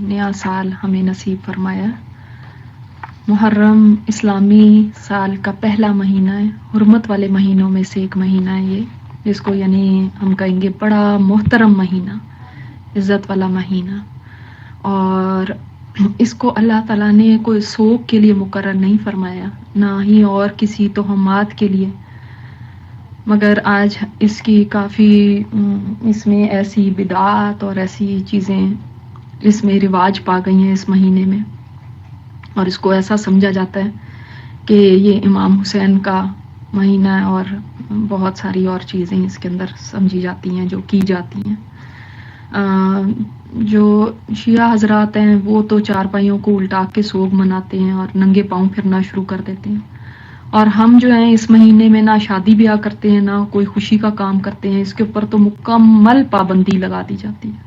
نیا سال ہمیں نصیب فرمایا۔ محرم اسلامی سال کا پہلا مہینہ ہے، حرمت والے مہینوں میں سے ایک مہینہ ہے یہ، جس کو یعنی ہم کہیں گے بڑا محترم مہینہ، عزت والا مہینہ، اور اس کو اللہ تعالیٰ نے کوئی سوگ کے لیے مقرر نہیں فرمایا، نہ ہی اور کسی توہمات کے لیے، مگر آج اس کی کافی اس میں ایسی بدعات اور ایسی چیزیں اس میں رواج پا گئی ہیں اس مہینے میں، اور اس کو ایسا سمجھا جاتا ہے کہ یہ امام حسین کا مہینہ ہے، اور بہت ساری اور چیزیں اس کے اندر سمجھی جاتی ہیں جو کی جاتی ہیں۔ جو شیعہ حضرات ہیں وہ تو چارپائیوں کو الٹا کے سوگ مناتے ہیں اور ننگے پاؤں پھرنا شروع کر دیتے ہیں، اور ہم جو ہیں اس مہینے میں نہ شادی بیاہ کرتے ہیں نہ کوئی خوشی کا کام کرتے ہیں، اس کے اوپر تو مکمل پابندی لگا دی جاتی ہے،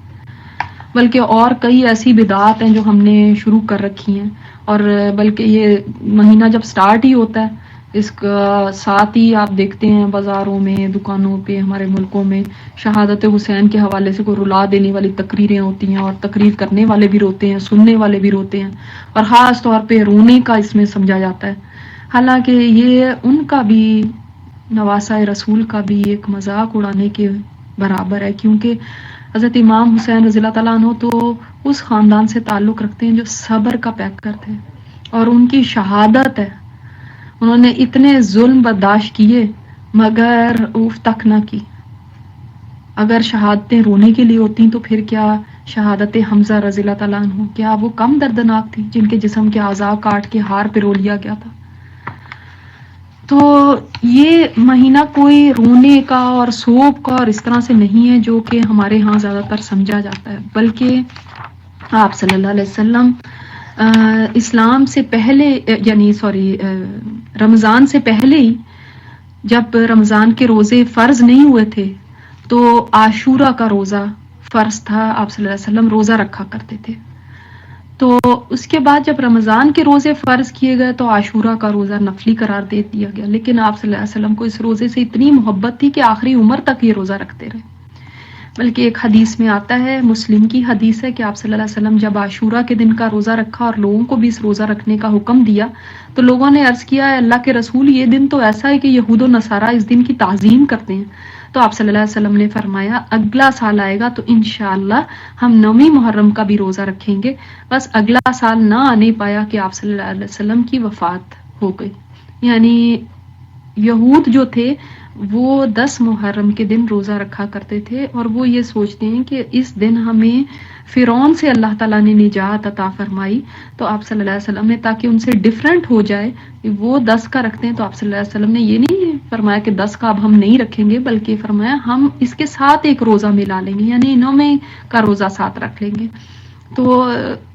بلکہ اور کئی ایسی بدعات ہیں جو ہم نے شروع کر رکھی ہیں، اور بلکہ یہ مہینہ جب سٹارٹ ہی ہوتا ہے اس کا ساتھ ہی آپ دیکھتے ہیں بازاروں میں، دکانوں پہ، ہمارے ملکوں میں شہادت حسین کے حوالے سے کوئی رلا دینے والی تقریریں ہوتی ہیں، اور تقریر کرنے والے بھی روتے ہیں، سننے والے بھی روتے ہیں، اور خاص طور پہ رونے کا اس میں سمجھا جاتا ہے، حالانکہ یہ ان کا بھی، نواسہ رسول کا بھی ایک مذاق اڑانے کے برابر ہے، کیونکہ حضرت امام حسین رضی اللہ تعالیٰ عنہ تو اس خاندان سے تعلق رکھتے ہیں جو صبر کا پیکر تھے، اور ان کی شہادت ہے، انہوں نے اتنے ظلم برداشت کیے مگر اوف تک نہ کی۔ اگر شہادتیں رونے کے لیے ہوتی تو پھر کیا شہادت حمزہ رضی اللہ تعالیٰ عنہ کیا وہ کم دردناک تھی، جن کے جسم کے اعضاء کاٹ کے ہار پرو لیا گیا تھا؟ تو یہ مہینہ کوئی رونے کا اور سوگ کا اور اس طرح سے نہیں ہے جو کہ ہمارے ہاں زیادہ تر سمجھا جاتا ہے، بلکہ آپ صلی اللہ علیہ وسلم اسلام سے پہلے رمضان سے پہلے ہی جب رمضان کے روزے فرض نہیں ہوئے تھے تو عاشورہ کا روزہ فرض تھا، آپ صلی اللہ علیہ وسلم روزہ رکھا کرتے تھے، تو اس کے بعد جب رمضان کے روزے فرض کیے گئے تو عاشورہ کا روزہ نفلی قرار دے دیا گیا، لیکن آپ صلی اللہ علیہ وسلم کو اس روزے سے اتنی محبت تھی کہ آخری عمر تک یہ روزہ رکھتے رہے، بلکہ ایک حدیث میں آتا ہے، مسلم کی حدیث ہے، کہ آپ صلی اللہ علیہ وسلم جب عاشورہ کے دن کا روزہ رکھا اور لوگوں کو بھی اس روزہ رکھنے کا حکم دیا تو لوگوں نے عرض کیا، ہے اللہ کے رسول یہ دن تو ایسا ہے کہ یہود و نصارہ اس دن کی تعظیم کرتے ہیں، تو آپ صلی اللہ علیہ وسلم نے فرمایا اگلا سال آئے گا تو انشاءاللہ ہم 9 محرم کا بھی روزہ رکھیں گے، بس اگلا سال نہ آنے پایا کہ آپ صلی اللہ علیہ وسلم کی وفات ہو گئی۔ یعنی یہود جو تھے وہ 10 محرم کے دن روزہ رکھا کرتے تھے، اور وہ یہ سوچتے ہیں کہ اس دن ہمیں فرعون سے اللہ تعالیٰ نے نجات عطا فرمائی، تو آپ صلی اللہ علیہ وسلم نے تاکہ ان سے ڈیفرنٹ ہو جائے وہ 10 کا رکھتے ہیں، تو آپ صلی اللہ علیہ وسلم نے یہ نہیں فرمایا کہ 10 کا اب ہم نہیں رکھیں گے، بلکہ فرمایا ہم اس کے ساتھ ایک روزہ ملا لیں گے، یعنی 9 کا روزہ ساتھ رکھ لیں گے۔ تو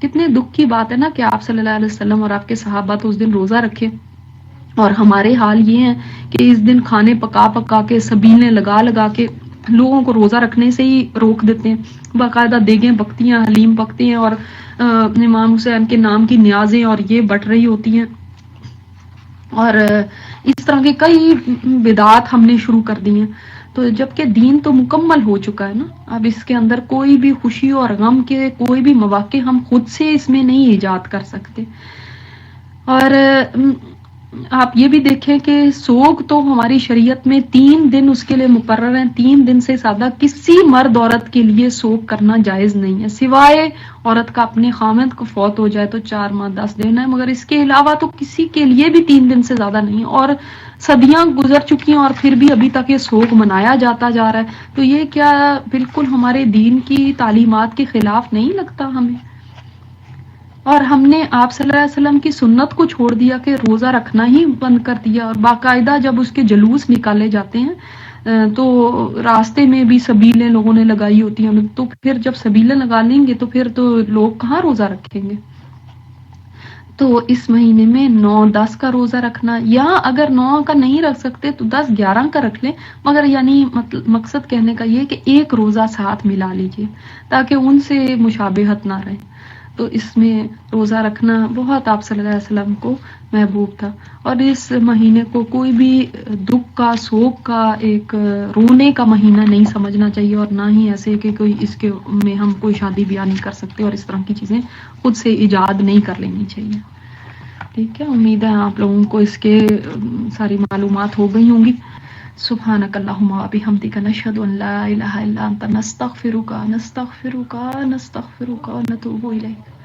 کتنے دکھ کی بات ہے نا کہ آپ صلی اللہ علیہ وسلم اور آپ کے صحابہ تو اس دن روزہ رکھے، اور ہمارے حال یہ ہے کہ اس دن کھانے پکا پکا کے سبیلیں لگا لگا کے لوگوں کو روزہ رکھنے سے ہی روک دیتے ہیں، باقاعدہ دیگیں پکتی ہیں، حلیم پکتے ہیں، اور امام حسین کے نام کی نیازیں اور یہ بٹ رہی ہوتی ہیں، اور اس طرح کے کئی بدعات ہم نے شروع کر دی ہیں، تو جبکہ دین تو مکمل ہو چکا ہے نا، اب اس کے اندر کوئی بھی خوشی اور غم کے کوئی بھی مواقع ہم خود سے اس میں نہیں ایجاد کر سکتے۔ اور آپ یہ بھی دیکھیں کہ سوگ تو ہماری شریعت میں 3 دن اس کے لیے مقرر ہیں، 3 دن سے زیادہ کسی مرد عورت کے لیے سوگ کرنا جائز نہیں ہے، سوائے عورت کا اپنے خامند کو فوت ہو جائے تو 4 ماہ 10 دن ہے، مگر اس کے علاوہ تو کسی کے لیے بھی 3 دن سے زیادہ نہیں، اور صدیاں گزر چکی ہیں اور پھر بھی ابھی تک یہ سوگ منایا جاتا جا رہا ہے، تو یہ کیا بالکل ہمارے دین کی تعلیمات کے خلاف نہیں لگتا ہمیں؟ اور ہم نے آپ صلی اللہ علیہ وسلم کی سنت کو چھوڑ دیا کہ روزہ رکھنا ہی بند کر دیا، اور باقاعدہ جب اس کے جلوس نکالے جاتے ہیں تو راستے میں بھی سبیلیں لوگوں نے لگائی ہوتی ہیں، تو پھر جب سبیلیں لگا لیں گے تو پھر تو لوگ کہاں روزہ رکھیں گے؟ تو اس مہینے میں 9-10 کا روزہ رکھنا، یا اگر 9 کا نہیں رکھ سکتے تو 10-11 کا رکھ لیں، مگر یعنی مقصد کہنے کا یہ کہ ایک روزہ ساتھ ملا لیجئے تاکہ ان سے مشابہت نہ رہے۔ تو اس میں روزہ رکھنا بہت آپ صلی اللہ علیہ وسلم کو محبوب تھا، اور اس مہینے کو کوئی بھی دکھ کا، سوگ کا، ایک رونے کا مہینہ نہیں سمجھنا چاہیے، اور نہ ہی ایسے کہ کوئی اس کے میں ہم کوئی شادی بیاہ نہیں کر سکتے اور اس طرح کی چیزیں خود سے ایجاد نہیں کر لینی چاہیے. ٹھیک ہے، امید ہے آپ لوگوں کو اس کے ساری معلومات ہو گئی ہوں گی. سبحانک اللہم و بحمدک، نشہد ان لا الہ الا انت، نستغفرک و نتوب الیک.